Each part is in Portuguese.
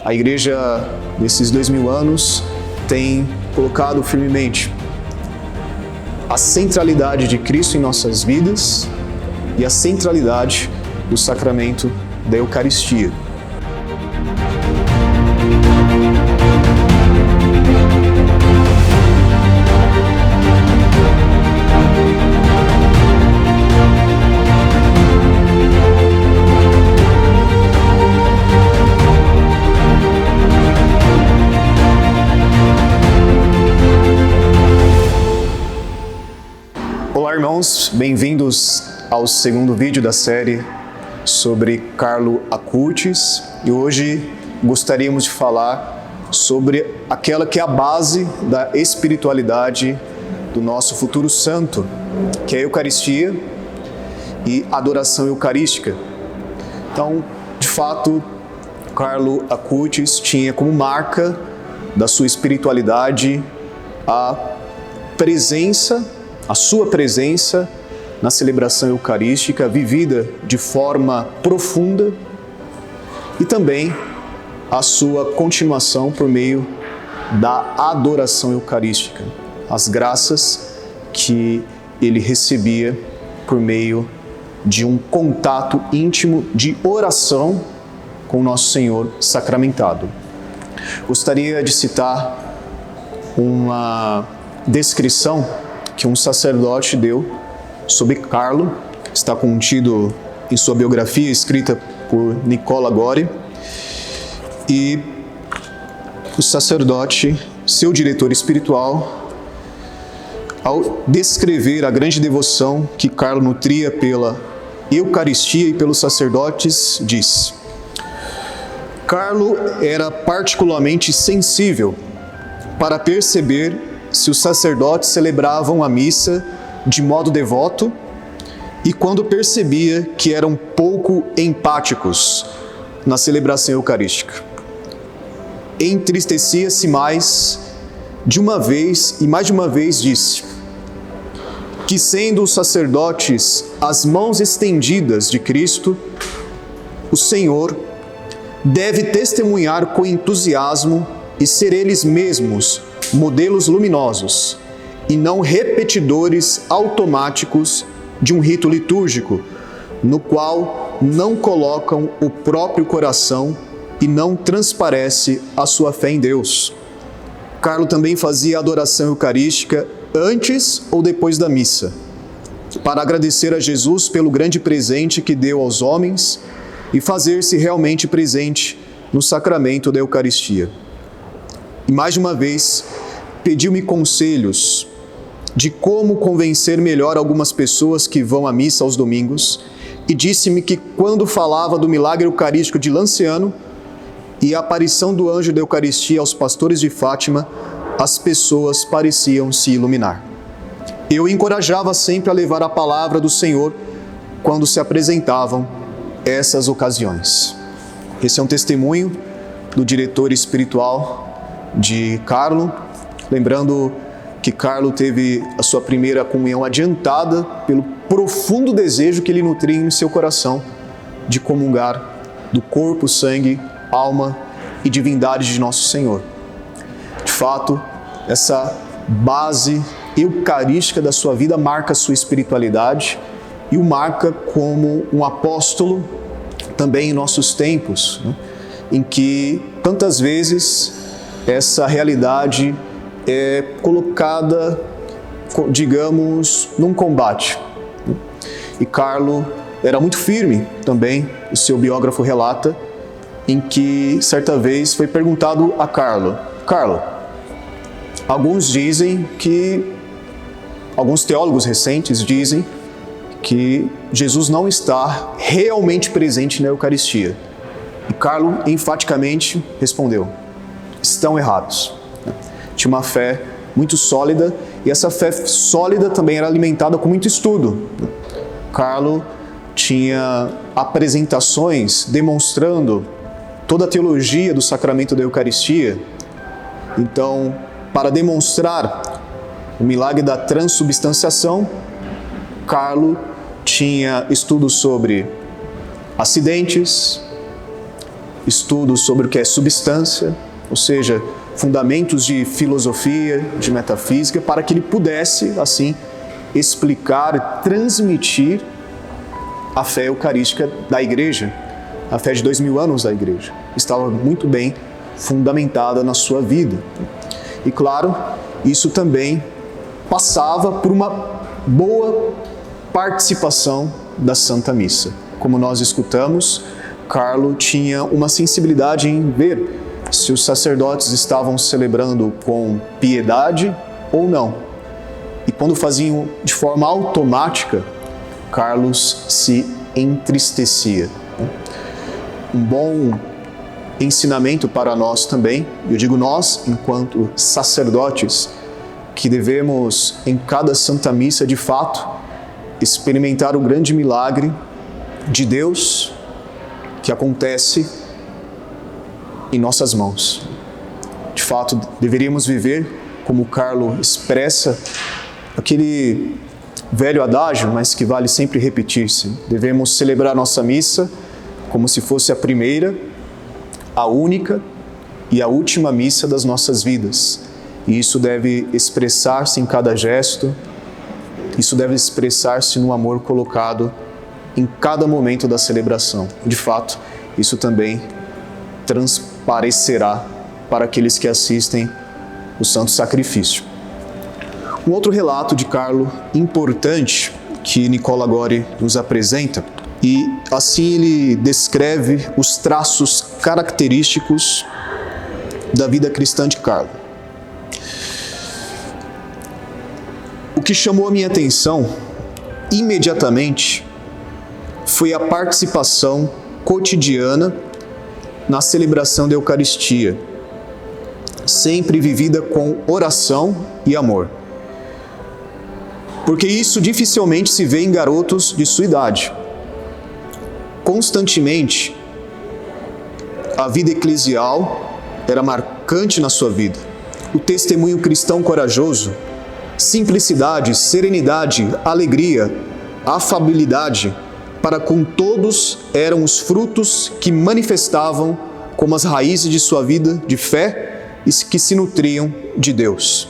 a igreja nesses 2000 anos tem colocado firmemente a centralidade de Cristo em nossas vidas e a centralidade do sacramento da Eucaristia. Olá, irmãos, bem-vindos ao segundo vídeo da série sobre Carlo Acutis. E hoje gostaríamos de falar sobre aquela que é a base da espiritualidade do nosso futuro santo, que é a Eucaristia e a adoração eucarística. Então, de fato, Carlo Acutis tinha como marca da sua espiritualidade a sua presença na celebração eucarística, vivida de forma profunda, e também a sua continuação por meio da adoração eucarística, as graças que ele recebia por meio de um contato íntimo de oração com Nosso Senhor sacramentado. Gostaria de citar uma descrição que um sacerdote deu sobre Carlo, está contido em sua biografia escrita por Nicola Gori, e o sacerdote, seu diretor espiritual, ao descrever a grande devoção que Carlo nutria pela Eucaristia e pelos sacerdotes, diz: Carlo era particularmente sensível para perceber se os sacerdotes celebravam a missa de modo devoto e quando percebia que eram pouco empáticos na celebração eucarística. Entristecia-se mais de uma vez e mais de uma vez disse que, sendo os sacerdotes as mãos estendidas de Cristo, o Senhor deve testemunhar com entusiasmo e ser eles mesmos modelos luminosos e não repetidores automáticos de um rito litúrgico, no qual não colocam o próprio coração e não transparece a sua fé em Deus. Carlo também fazia a adoração eucarística antes ou depois da missa, para agradecer a Jesus pelo grande presente que deu aos homens e fazer-se realmente presente no sacramento da Eucaristia. E mais de uma vez, pediu-me conselhos de como convencer melhor algumas pessoas que vão à missa aos domingos e disse-me que quando falava do milagre eucarístico de Lanciano e a aparição do anjo da Eucaristia aos pastores de Fátima, as pessoas pareciam se iluminar. Eu encorajava sempre a levar a palavra do Senhor quando se apresentavam essas ocasiões. Esse é um testemunho do diretor espiritual de Carlo, lembrando que Carlo teve a sua primeira comunhão adiantada pelo profundo desejo que ele nutria em seu coração de comungar do corpo, sangue, alma e divindade de Nosso Senhor. De fato, essa base eucarística da sua vida marca a sua espiritualidade e o marca como um apóstolo também em nossos tempos, em que tantas vezes essa realidade é colocada, digamos, num combate. E Carlo era muito firme também, o seu biógrafo relata, em que certa vez foi perguntado a Carlo: alguns teólogos recentes dizem que Jesus não está realmente presente na Eucaristia. E Carlo enfaticamente respondeu: estão errados. Tinha uma fé muito sólida e essa fé sólida também era alimentada com muito estudo. Carlo tinha apresentações demonstrando toda a teologia do sacramento da Eucaristia. Então, para demonstrar o milagre da transubstanciação, Carlo tinha estudos sobre acidentes, estudos sobre o que é substância, ou seja, fundamentos de filosofia, de metafísica, para que ele pudesse, assim, explicar, transmitir a fé eucarística da Igreja, a fé de 2000 anos da Igreja. Estava muito bem fundamentada na sua vida. E claro, isso também passava por uma boa participação da Santa Missa. Como nós escutamos, Carlo tinha uma sensibilidade em ver se os sacerdotes estavam celebrando com piedade ou não. E quando faziam de forma automática, Carlos se entristecia. Um bom ensinamento para nós também, eu digo nós, enquanto sacerdotes, que devemos, em cada Santa Missa, de fato, experimentar o grande milagre de Deus que acontece em nossas mãos. De fato, deveríamos viver, como Carlo expressa, aquele velho adágio, mas que vale sempre repetir-se. Devemos celebrar nossa missa como se fosse a primeira, a única e a última missa das nossas vidas. E isso deve expressar-se em cada gesto, isso deve expressar-se no amor colocado em cada momento da celebração. De fato, isso também transparecerá para aqueles que assistem o Santo Sacrifício. Um outro relato de Carlo importante que Nicola Gori nos apresenta, e assim ele descreve os traços característicos da vida cristã de Carlo. O que chamou a minha atenção imediatamente foi a participação cotidiana na celebração da Eucaristia, sempre vivida com oração e amor. Porque isso dificilmente se vê em garotos de sua idade. Constantemente, a vida eclesial era marcante na sua vida. O testemunho cristão corajoso, simplicidade, serenidade, alegria, afabilidade, para com todos eram os frutos que manifestavam como as raízes de sua vida de fé e que se nutriam de Deus.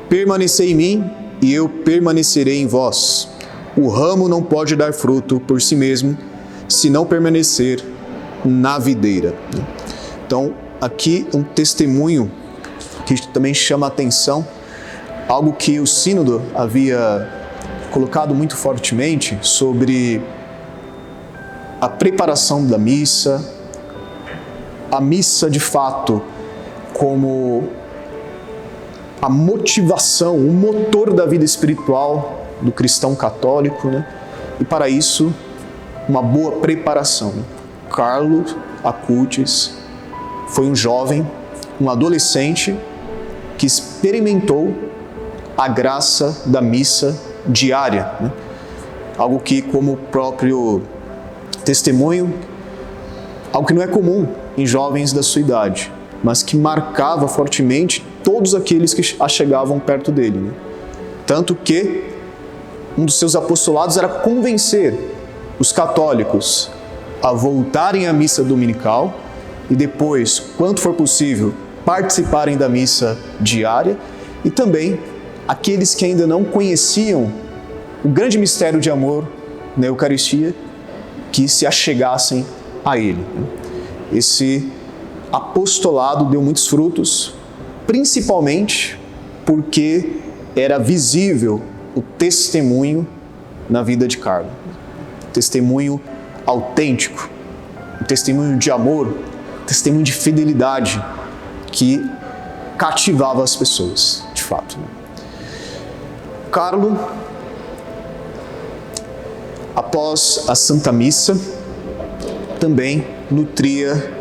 Permanecei em mim e eu permanecerei em vós. O ramo não pode dar fruto por si mesmo, se não permanecer na videira. Então, aqui um testemunho que também chama a atenção, algo que o Sínodo havia colocado muito fortemente sobre a preparação da missa, a missa de fato como a motivação, o motor da vida espiritual do cristão católico, né? E para isso, uma boa preparação. Carlo Acutis foi um jovem, um adolescente que experimentou a graça da missa diária, né? Algo que, como o próprio testemunho, algo que não é comum em jovens da sua idade, mas que marcava fortemente todos aqueles que chegavam perto dele, né? Tanto que um dos seus apostolados era convencer os católicos a voltarem à missa dominical e depois, quanto for possível, participarem da missa diária, e também aqueles que ainda não conheciam o grande mistério de amor na Eucaristia, que se achegassem a ele. Esse apostolado deu muitos frutos, principalmente porque era visível o testemunho na vida de Carlo. Testemunho autêntico, testemunho de amor, testemunho de fidelidade que cativava as pessoas, de fato. Carlo, após a Santa Missa, também nutria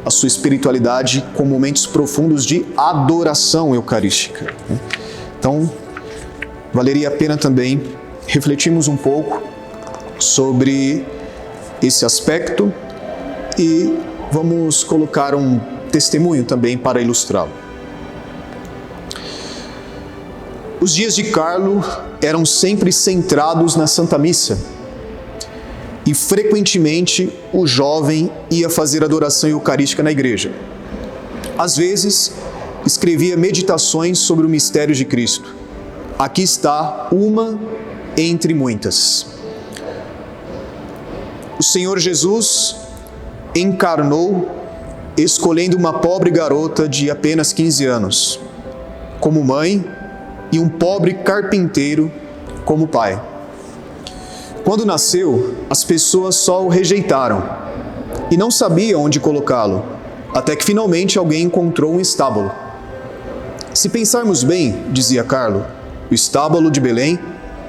a sua espiritualidade com momentos profundos de adoração eucarística. Então, valeria a pena também refletirmos um pouco sobre esse aspecto e vamos colocar um testemunho também para ilustrá-lo. Os dias de Carlo eram sempre centrados na Santa Missa. e frequentemente o jovem ia fazer adoração eucarística na igreja. Às vezes, escrevia meditações sobre o mistério de Cristo. Aqui está uma entre muitas. O Senhor Jesus encarnou escolhendo uma pobre garota de apenas 15 anos como mãe e um pobre carpinteiro como pai. Quando nasceu, as pessoas só o rejeitaram e não sabiam onde colocá-lo, até que finalmente alguém encontrou um estábulo. Se pensarmos bem, dizia Carlo, o estábulo de Belém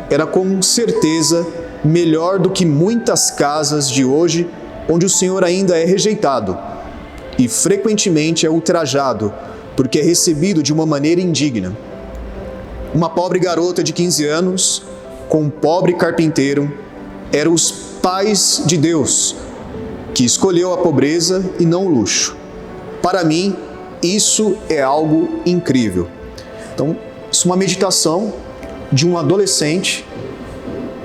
era com certeza melhor do que muitas casas de hoje, onde o Senhor ainda é rejeitado e frequentemente é ultrajado, porque é recebido de uma maneira indigna. Uma pobre garota de 15 anos, com um pobre carpinteiro, eram os pais de Deus, que escolheu a pobreza e não o luxo. Para mim, isso é algo incrível. Então, isso é uma meditação de um adolescente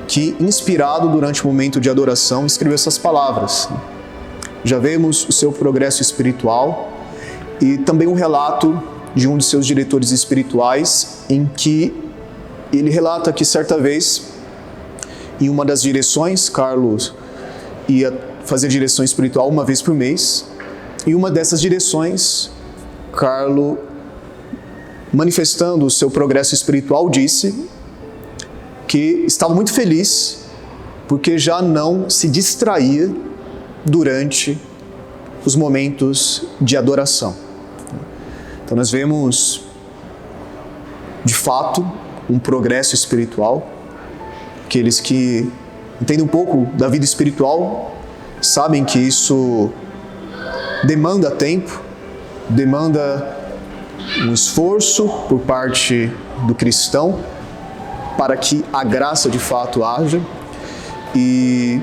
que, inspirado durante o momento de adoração, escreveu essas palavras. Já vemos o seu progresso espiritual e também um relato de um de seus diretores espirituais, em que ele relata que certa vez, em uma das direções, Carlos ia fazer direção espiritual uma vez por mês, e uma dessas direções, Carlos, manifestando o seu progresso espiritual, disse que estava muito feliz porque já não se distraía durante os momentos de adoração. Então nós vemos, de fato, um progresso espiritual. Aqueles que entendem um pouco da vida espiritual sabem que isso demanda tempo, demanda um esforço por parte do cristão para que a graça de fato haja, e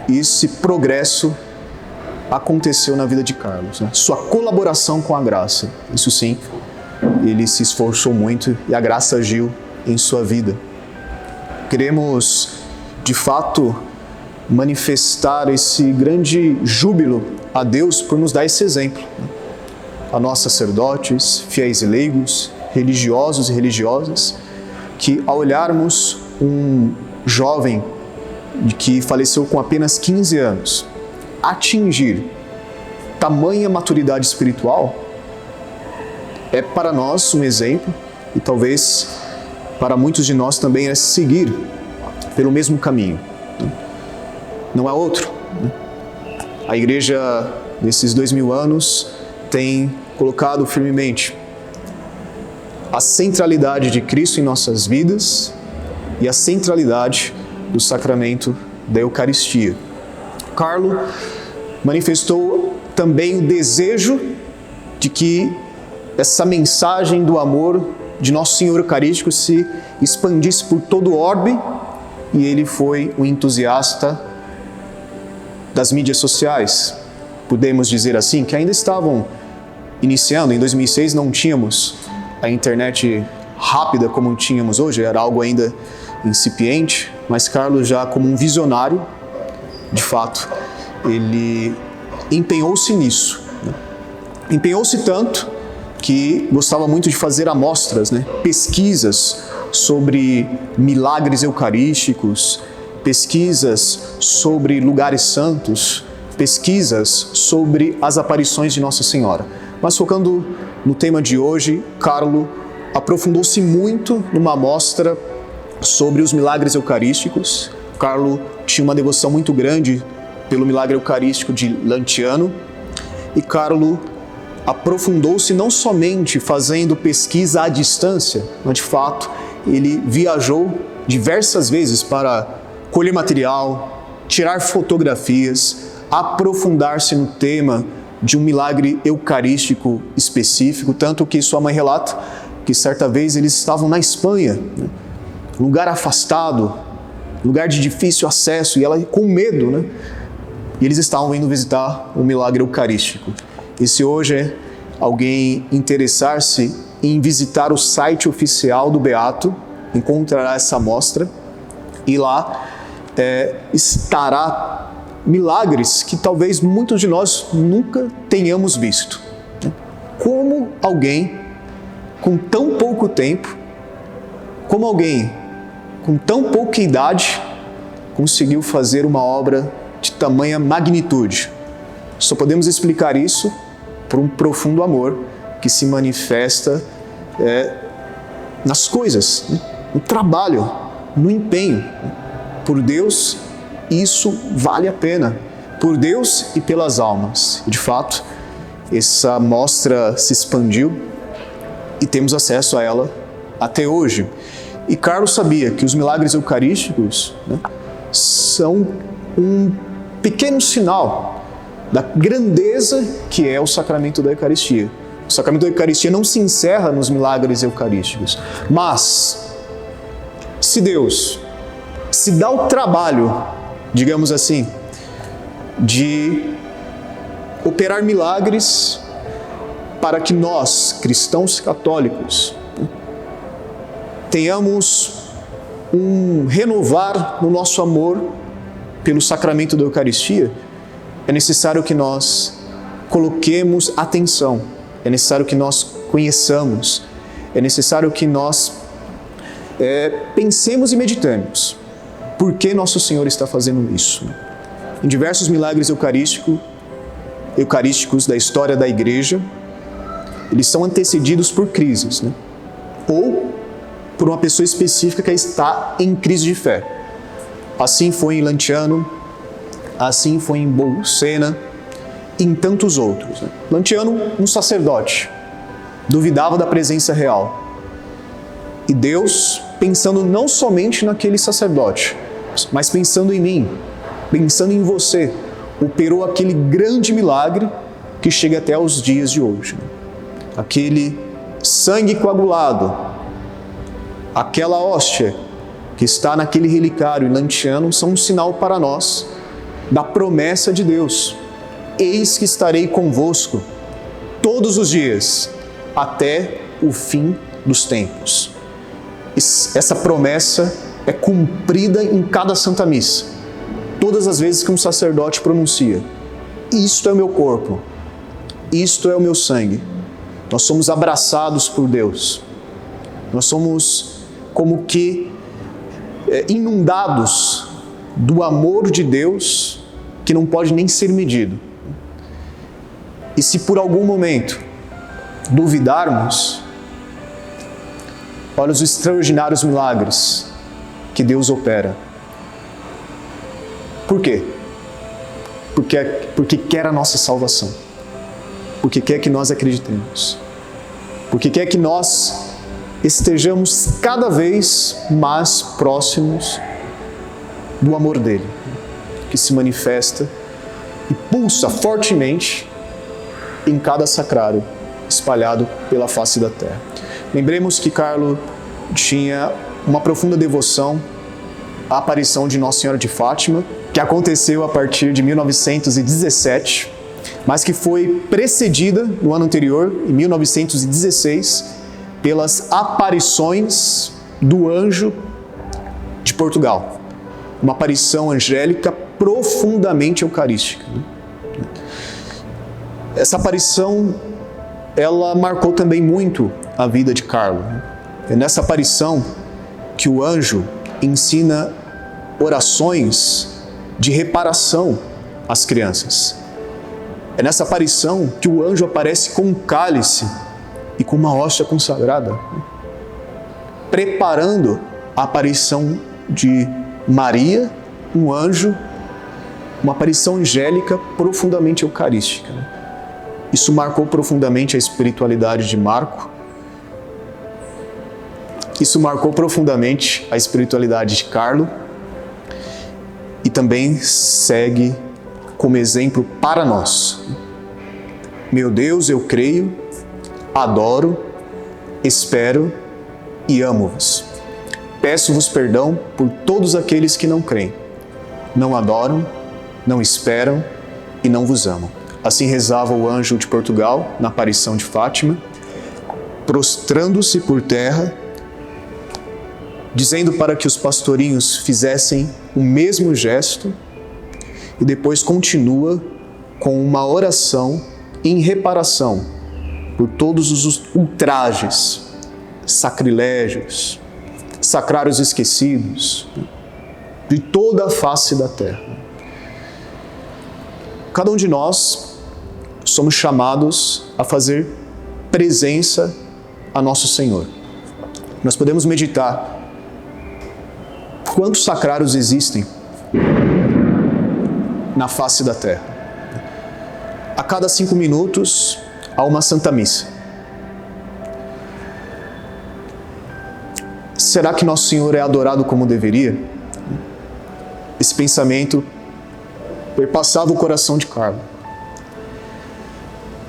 esse progresso aconteceu na vida de Carlos, né? Sua colaboração com a graça, isso sim, ele se esforçou muito e a graça agiu em sua vida. Queremos, de fato, manifestar esse grande júbilo a Deus por nos dar esse exemplo. A nós, sacerdotes, fiéis e leigos, religiosos e religiosas, que ao olharmos um jovem que faleceu com apenas 15 anos, atingir tamanha maturidade espiritual, é para nós um exemplo e talvez para muitos de nós também é seguir pelo mesmo caminho. Não há outro. A igreja, nesses 2000 anos, tem colocado firmemente a centralidade de Cristo em nossas vidas e a centralidade do sacramento da Eucaristia. Carlo manifestou também o desejo de que essa mensagem do amor de Nosso Senhor Eucarístico se expandisse por todo o orbe, e ele foi um entusiasta das mídias sociais, podemos dizer assim, que ainda estavam iniciando. Em 2006 não tínhamos a internet rápida como tínhamos hoje, era algo ainda incipiente, mas Carlos, já como um visionário, de fato, ele empenhou-se nisso. Empenhou-se tanto que gostava muito de fazer amostras, pesquisas sobre milagres eucarísticos, pesquisas sobre lugares santos, pesquisas sobre as aparições de Nossa Senhora. Mas focando no tema de hoje, Carlo aprofundou-se muito numa amostra sobre os milagres eucarísticos. Carlo tinha uma devoção muito grande pelo milagre eucarístico de Lanciano, e Carlo aprofundou-se não somente fazendo pesquisa à distância, mas de fato ele viajou diversas vezes para colher material, tirar fotografias, aprofundar-se no tema de um milagre eucarístico específico, tanto que sua mãe relata que certa vez eles estavam na Espanha, lugar afastado, lugar de difícil acesso, e ela com medo, e eles estavam indo visitar o milagre eucarístico. E se hoje é alguém interessar-se em visitar o site oficial do Beato, encontrará essa amostra, e lá estará milagres que talvez muitos de nós nunca tenhamos visto. Como alguém com tão pouco tempo, como alguém com tão pouca idade conseguiu fazer uma obra de tamanha magnitude. Só podemos explicar isso por um profundo amor que se manifesta nas coisas, no trabalho, no empenho. Por Deus, isso vale a pena. Por Deus e pelas almas. E de fato, essa mostra se expandiu e temos acesso a ela até hoje. E Carlos sabia que os milagres eucarísticos são um pequeno sinal da grandeza que é o sacramento da Eucaristia. O sacramento da Eucaristia não se encerra nos milagres eucarísticos, mas se Deus se dá o trabalho, digamos assim, de operar milagres para que nós, cristãos católicos, tenhamos um renovar no nosso amor pelo sacramento da Eucaristia, é necessário que nós coloquemos atenção, é necessário que nós conheçamos, é necessário que nós pensemos e meditemos por que Nosso Senhor está fazendo isso. Em diversos milagres eucarísticos da história da Igreja, eles são antecedidos por crises, ou por uma pessoa específica que está em crise de fé. Assim foi em Lanciano, assim foi em Bolsena e em tantos outros. Lanciano, um sacerdote, duvidava da presença real. E Deus, pensando não somente naquele sacerdote, mas pensando em mim, pensando em você, operou aquele grande milagre que chega até os dias de hoje. Aquele sangue coagulado, aquela hóstia que está naquele relicário em Lanciano são um sinal para nós da promessa de Deus. Eis que estarei convosco todos os dias, até o fim dos tempos. Essa promessa é cumprida em cada Santa Missa. Todas as vezes que um sacerdote pronuncia: isto é o meu corpo, isto é o meu sangue. Nós somos abraçados por Deus. Nós somos como que inundados do amor de Deus que não pode nem ser medido. E se por algum momento duvidarmos, olha os extraordinários milagres que Deus opera. Por quê? Porque quer a nossa salvação. Porque quer que nós acreditemos. Porque quer que nós estejamos cada vez mais próximos do amor dele, que se manifesta e pulsa fortemente em cada sacrário espalhado pela face da terra. Lembremos que Carlo tinha uma profunda devoção à aparição de Nossa Senhora de Fátima, que aconteceu a partir de 1917, mas que foi precedida no ano anterior, em 1916, pelas aparições do anjo de Portugal. Uma aparição angélica profundamente eucarística. Essa aparição, ela marcou também muito a vida de Carlo. É nessa aparição que o anjo ensina orações de reparação às crianças. É nessa aparição que o anjo aparece com um cálice e com uma hóstia consagrada, preparando a aparição de Maria, um anjo, uma aparição angélica profundamente eucarística. Isso marcou profundamente a espiritualidade de Marco. Isso marcou profundamente a espiritualidade de Carlo e também segue como exemplo para nós. Meu Deus, eu creio, adoro, espero e amo-vos. Peço-vos perdão por todos aqueles que não creem, não adoram, não esperam e não vos amam. Assim rezava o anjo de Portugal na aparição de Fátima, prostrando-se por terra, dizendo para que os pastorinhos fizessem o mesmo gesto e depois continua com uma oração em reparação por todos os ultrajes, sacrilégios, sacrários esquecidos de toda a face da terra. Cada um de nós somos chamados a fazer presença a nosso Senhor. Nós podemos meditar quantos sacrários existem na face da terra. A cada 5 minutos há uma Santa Missa. Será que Nosso Senhor é adorado como deveria? Esse pensamento perpassava o coração de Carlo.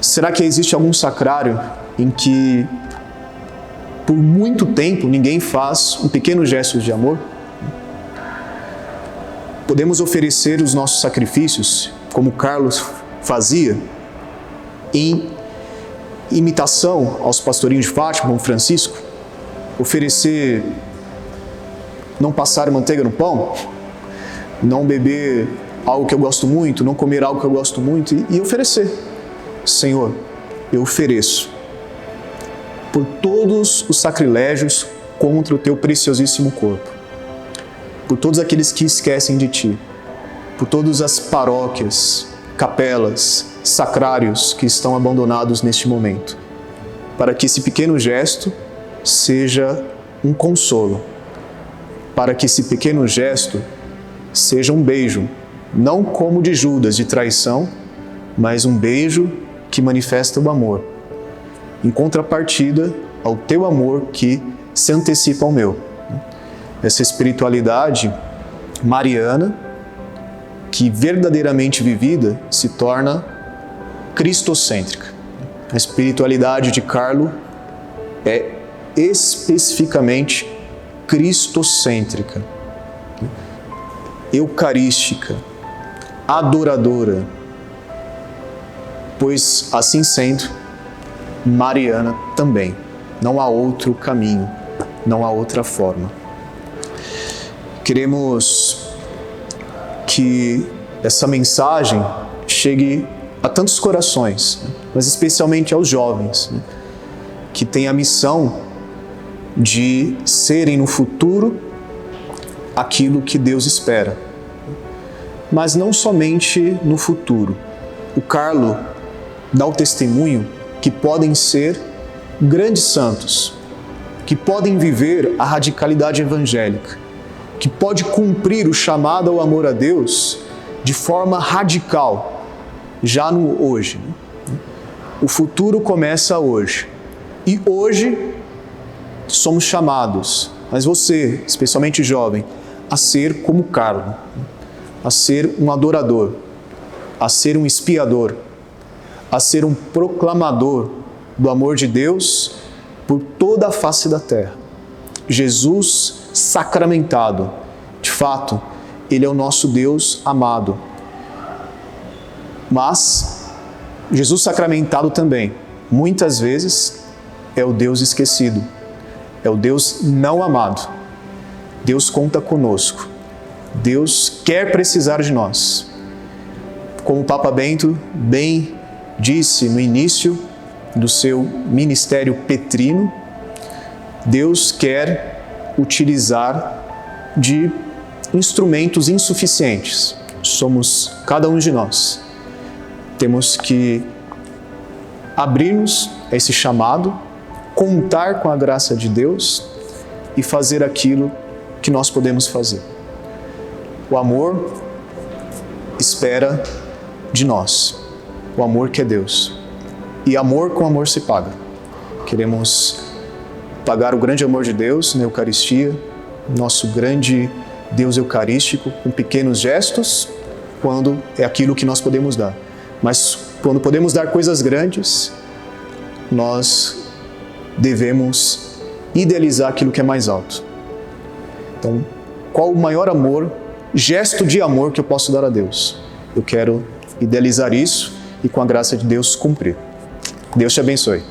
Será que existe algum sacrário em que por muito tempo ninguém faz um pequeno gesto de amor? Podemos oferecer os nossos sacrifícios, como Carlos fazia, em imitação aos pastorinhos de Fátima, como Francisco? Oferecer não passar manteiga no pão? Não beber algo que eu gosto muito? Não comer algo que eu gosto muito? E oferecer. Senhor, eu ofereço por todos os sacrilégios contra o teu preciosíssimo corpo, por todos aqueles que esquecem de ti, por todas as paróquias, capelas, sacrários que estão abandonados neste momento, para que esse pequeno gesto seja um consolo, para que esse pequeno gesto seja um beijo, não como de Judas, de traição, mas um beijo que manifesta o amor, em contrapartida ao teu amor que se antecipa ao meu. Essa espiritualidade mariana, que verdadeiramente vivida, se torna cristocêntrica. A espiritualidade de Carlo é especificamente cristocêntrica, eucarística, adoradora, pois assim sendo, mariana também. Não há outro caminho, não há outra forma. Queremos que essa mensagem chegue a tantos corações, mas especialmente aos jovens, que têm a missão de serem no futuro aquilo que Deus espera. Mas não somente no futuro. O Carlo dá o testemunho que podem ser grandes santos, que podem viver a radicalidade evangélica, que pode cumprir o chamado ao amor a Deus de forma radical, já no hoje. O futuro começa hoje. E hoje somos chamados, mas você, especialmente jovem, a ser como Carlo, a ser um adorador, a ser um expiador, a ser um proclamador do amor de Deus por toda a face da terra. Jesus sacramentado. De fato, Ele é o nosso Deus amado. Mas Jesus sacramentado também, muitas vezes, é o Deus esquecido. É o Deus não amado. Deus conta conosco. Deus quer precisar de nós. Como o Papa Bento bem disse no início do seu ministério petrino, Deus quer utilizar de instrumentos insuficientes. Somos cada um de nós. Temos que abrir-nos a esse chamado, contar com a graça de Deus e fazer aquilo que nós podemos fazer. O amor espera de nós. O amor que é Deus. E amor com amor se paga. Queremos pagar o grande amor de Deus na Eucaristia, nosso grande Deus eucarístico, com pequenos gestos, quando é aquilo que nós podemos dar. Mas quando podemos dar coisas grandes, nós devemos idealizar aquilo que é mais alto. Então, qual o maior amor, gesto de amor que eu posso dar a Deus? Eu quero idealizar isso e, com a graça de Deus, cumprir. Deus te abençoe.